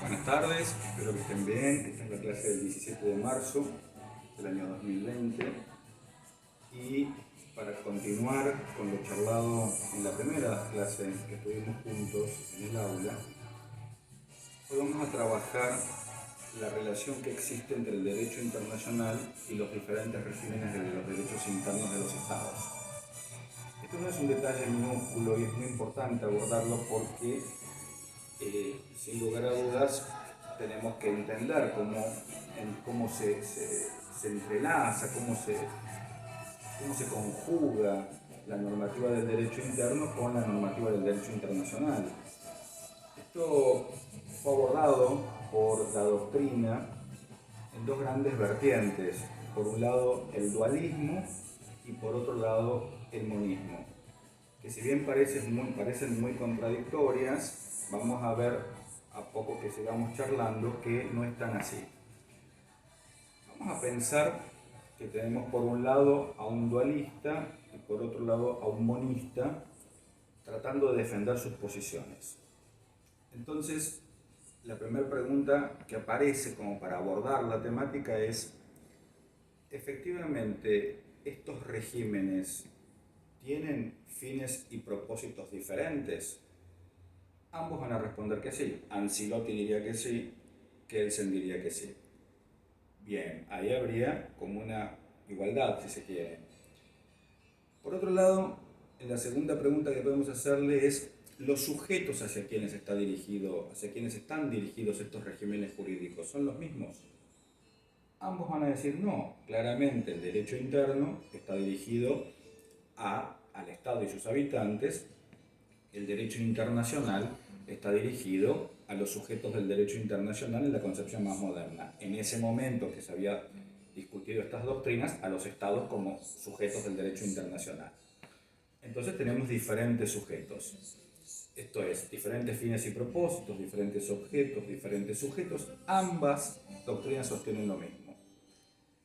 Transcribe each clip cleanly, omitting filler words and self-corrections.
Buenas tardes, espero que estén bien. Esta es la clase del 17 de marzo del año 2020 y para continuar con lo charlado en la primera clase que estuvimos juntos en el aula, hoy vamos a trabajar la relación que existe entre el derecho internacional y los diferentes regímenes de los derechos internos de los estados. Esto no es un detalle minúsculo y es muy importante abordarlo porque sin lugar a dudas tenemos que entender cómo se entrelaza, cómo se conjuga la normativa del derecho interno con la normativa del derecho internacional. Esto fue abordado por la doctrina en dos grandes vertientes. Por un lado el dualismo y por otro lado el monismo, que si bien parecen muy contradictorias, vamos a ver a poco que sigamos charlando que no están así. Vamos a pensar que tenemos por un lado a un dualista y por otro lado a un monista tratando de defender sus posiciones. Entonces, la primera pregunta que aparece como para abordar la temática es, efectivamente, ¿estos regímenes tienen fines y propósitos diferentes? Ambos van a responder que sí. Ancelotti diría que sí, Kelsen diría que sí. Bien, ahí habría como una igualdad, si se quiere. Por otro lado, la segunda pregunta que podemos hacerle es los sujetos hacia quienes hacia quienes están dirigidos estos regímenes jurídicos, ¿son los mismos? Ambos van a decir no. Claramente el derecho interno está dirigido al Estado y sus habitantes. El derecho internacional está dirigido a los sujetos del derecho internacional en la concepción más moderna. En ese momento que se había discutido estas doctrinas, a los estados como sujetos del derecho internacional. Entonces tenemos diferentes sujetos. Esto es, diferentes fines y propósitos, diferentes objetos, diferentes sujetos. Ambas doctrinas sostienen lo mismo.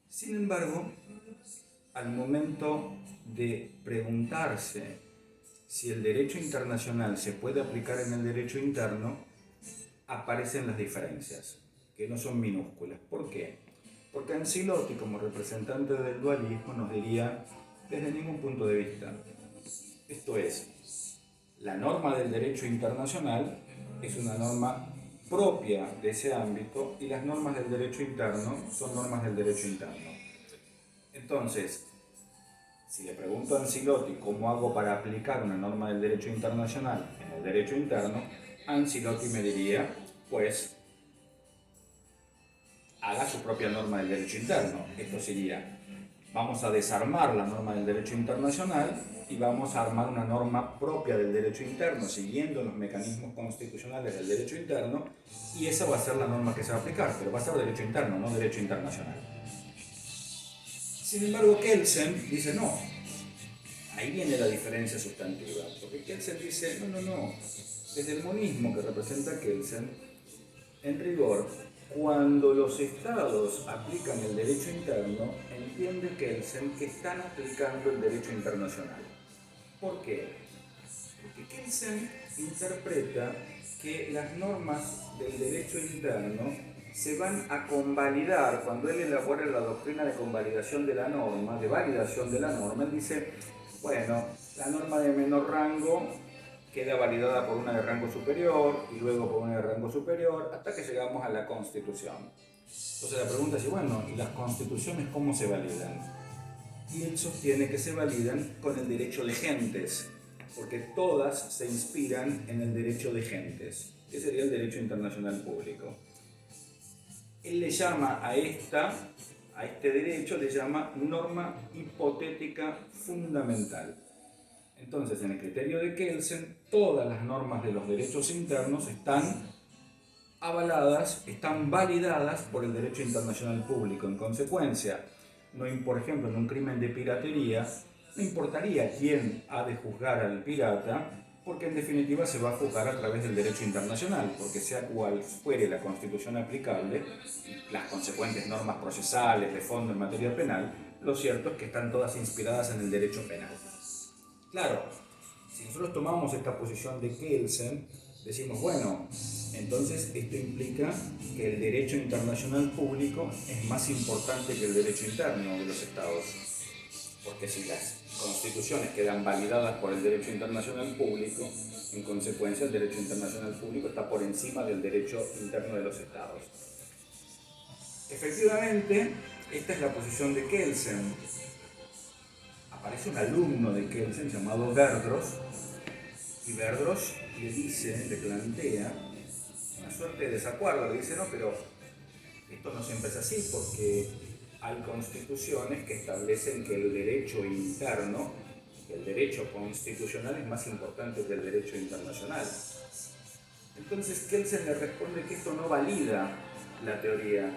Sin embargo, al momento de preguntarse si el derecho internacional se puede aplicar en el derecho interno, aparecen las diferencias, que no son minúsculas. ¿Por qué? Porque Ancelotti, como representante del dualismo, nos diría desde ningún punto de vista. Esto es, la norma del derecho internacional es una norma propia de ese ámbito y las normas del derecho interno son normas del derecho interno. Entonces, si le pregunto a Ancelotti cómo hago para aplicar una norma del derecho internacional en el derecho interno, Ancelotti me diría, pues, haga su propia norma del derecho interno. Esto sería, vamos a desarmar la norma del derecho internacional y vamos a armar una norma propia del derecho interno, siguiendo los mecanismos constitucionales del derecho interno, y esa va a ser la norma que se va a aplicar, pero va a ser derecho interno, no derecho internacional. Sin embargo, Kelsen dice no. Ahí viene la diferencia sustantiva, porque Kelsen dice, no, desde el monismo que representa Kelsen, en rigor, cuando los estados aplican el derecho interno, entiende Kelsen que están aplicando el derecho internacional. ¿Por qué? Porque Kelsen interpreta que las normas del derecho interno se van a convalidar cuando él elabora la doctrina de convalidación de la norma, de validación de la norma. Él dice, bueno, la norma de menor rango queda validada por una de rango superior y luego por una de rango superior hasta que llegamos a la Constitución. Entonces la pregunta es, bueno, ¿y las constituciones cómo se validan? Y él sostiene que se validan con el derecho de gentes, porque todas se inspiran en el derecho de gentes, que sería el derecho internacional público. Él le llama a este derecho, le llama norma hipotética fundamental. Entonces, en el criterio de Kelsen, todas las normas de los derechos internos están avaladas, están validadas por el derecho internacional público. En consecuencia, por ejemplo, en un crimen de piratería, no importaría quién ha de juzgar al pirata, porque en definitiva se va a juzgar a través del derecho internacional, porque sea cual fuere la constitución aplicable, las consecuentes normas procesales de fondo en materia penal, lo cierto es que están todas inspiradas en el derecho penal. Claro, si nosotros tomamos esta posición de Kelsen, decimos, bueno, entonces esto implica que el derecho internacional público es más importante que el derecho interno de los estados, porque si las constituciones quedan validadas por el derecho internacional público, en consecuencia el derecho internacional público está por encima del derecho interno de los estados. Efectivamente, esta es la posición de Kelsen. Aparece un alumno de Kelsen llamado Verdross, y Verdross le plantea una suerte de desacuerdo, le dice, no, pero esto no siempre es así, porque hay constituciones que establecen que el derecho interno, el derecho constitucional es más importante que el derecho internacional. Entonces Kelsen le responde que esto no valida la teoría,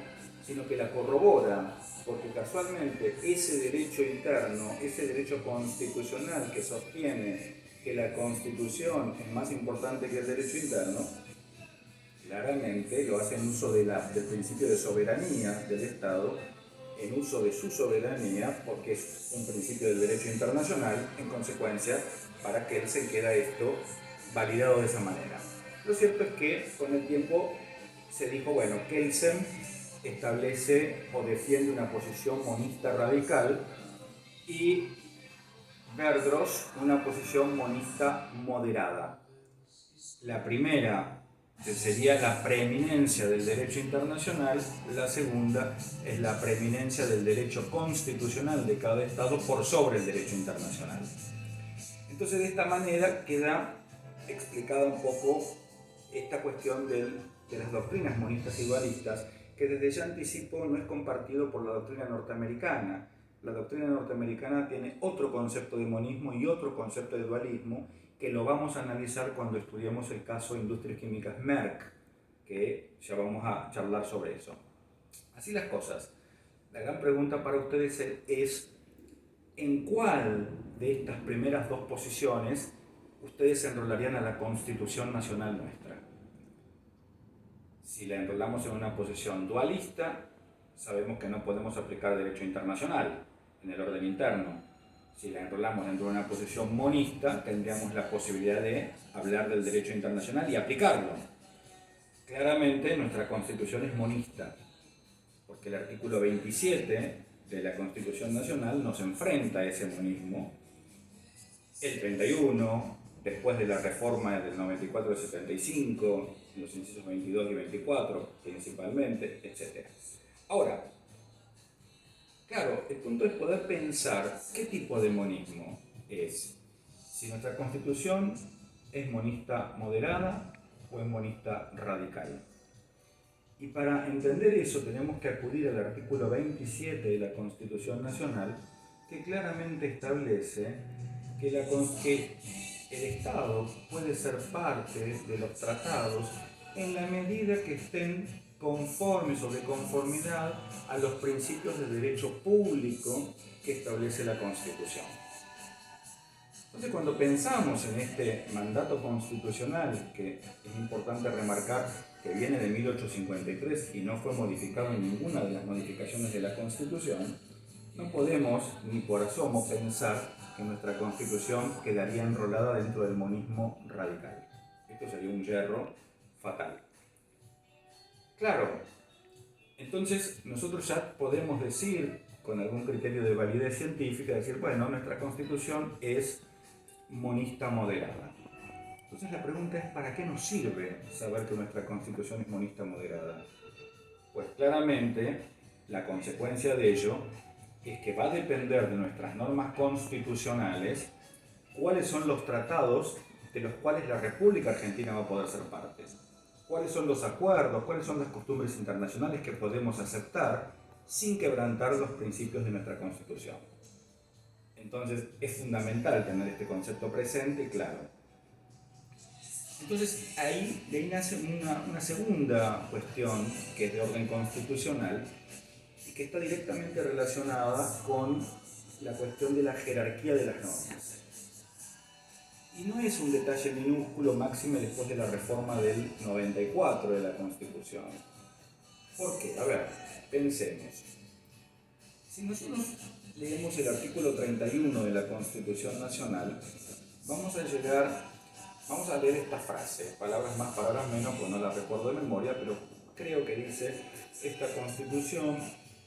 sino que la corrobora, porque casualmente ese derecho interno, ese derecho constitucional que sostiene que la Constitución es más importante que el derecho interno, claramente lo hace en uso del principio de soberanía del Estado, en uso de su soberanía, porque es un principio del derecho internacional, en consecuencia, para que él se queda esto validado de esa manera. Lo cierto es que con el tiempo se dijo, bueno, Kelsen establece o defiende una posición monista radical y Verdross una posición monista moderada. La primera sería la preeminencia del derecho internacional, la segunda es la preeminencia del derecho constitucional de cada Estado por sobre el derecho internacional. Entonces, de esta manera queda explicada un poco esta cuestión de las doctrinas monistas y dualistas, que desde ya anticipo no es compartido por la doctrina norteamericana. La doctrina norteamericana tiene otro concepto de monismo y otro concepto de dualismo, que lo vamos a analizar cuando estudiemos el caso Industrias Químicas Merck, que ya vamos a charlar sobre eso. Así las cosas. La gran pregunta para ustedes es ¿en cuál de estas primeras dos posiciones ustedes se enrolarían a la Constitución Nacional nuestra? Si la enrolamos en una posición dualista, sabemos que no podemos aplicar derecho internacional en el orden interno. Si la enrolamos dentro de una posición monista, tendríamos la posibilidad de hablar del derecho internacional y aplicarlo. Claramente nuestra Constitución es monista, porque el artículo 27 de la Constitución Nacional nos enfrenta a ese monismo. El 31, después de la reforma del 94 al 75, los incisos 22 y 24 principalmente, etc. Ahora, claro, el punto es poder pensar qué tipo de monismo es. Si nuestra Constitución es monista moderada o es monista radical. Y para entender eso tenemos que acudir al artículo 27 de la Constitución Nacional, que claramente establece que el Estado puede ser parte de los tratados en la medida que estén conformes o de conformidad a los principios de derecho público que establece la Constitución. Entonces, cuando pensamos en este mandato constitucional, que es importante remarcar que viene de 1853 y no fue modificado en ninguna de las modificaciones de la Constitución, no podemos ni por asomo pensar que nuestra Constitución quedaría enrolada dentro del monismo radical. Esto sería un yerro fatal. Claro, entonces nosotros ya podemos decir, con algún criterio de validez científica, decir, bueno, nuestra Constitución es monista moderada. Entonces la pregunta es, ¿para qué nos sirve saber que nuestra Constitución es monista moderada? Pues claramente la consecuencia de ello es que va a depender de nuestras normas constitucionales cuáles son los tratados de los cuales la República Argentina va a poder ser parte. Cuáles son los acuerdos, cuáles son las costumbres internacionales que podemos aceptar sin quebrantar los principios de nuestra Constitución. Entonces es fundamental tener este concepto presente y claro. Entonces de ahí nace una segunda cuestión que es de orden constitucional y que está directamente relacionada con la cuestión de la jerarquía de las normas. Y no es un detalle minúsculo máxime después de la reforma del 94 de la Constitución. ¿Por qué? A ver, pensemos. Si nosotros leemos el artículo 31 de la Constitución Nacional, vamos a llegar Vamos a leer esta frase, palabras más, palabras menos, pues no la recuerdo de memoria, pero creo que dice: esta Constitución,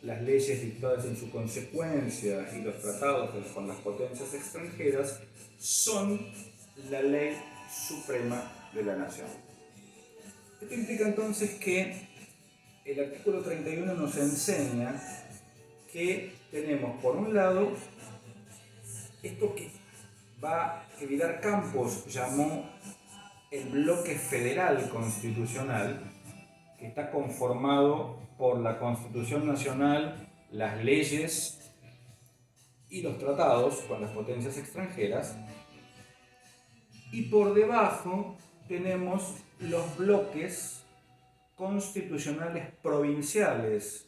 las leyes dictadas en su consecuencia y los tratados con las potencias extranjeras son la ley suprema de la nación. Esto implica entonces que el artículo 31 nos enseña que tenemos, por un lado, esto que Vidal Campos llamó el bloque federal constitucional, que está conformado por la Constitución Nacional, las leyes y los tratados con las potencias extranjeras, y por debajo tenemos los bloques constitucionales provinciales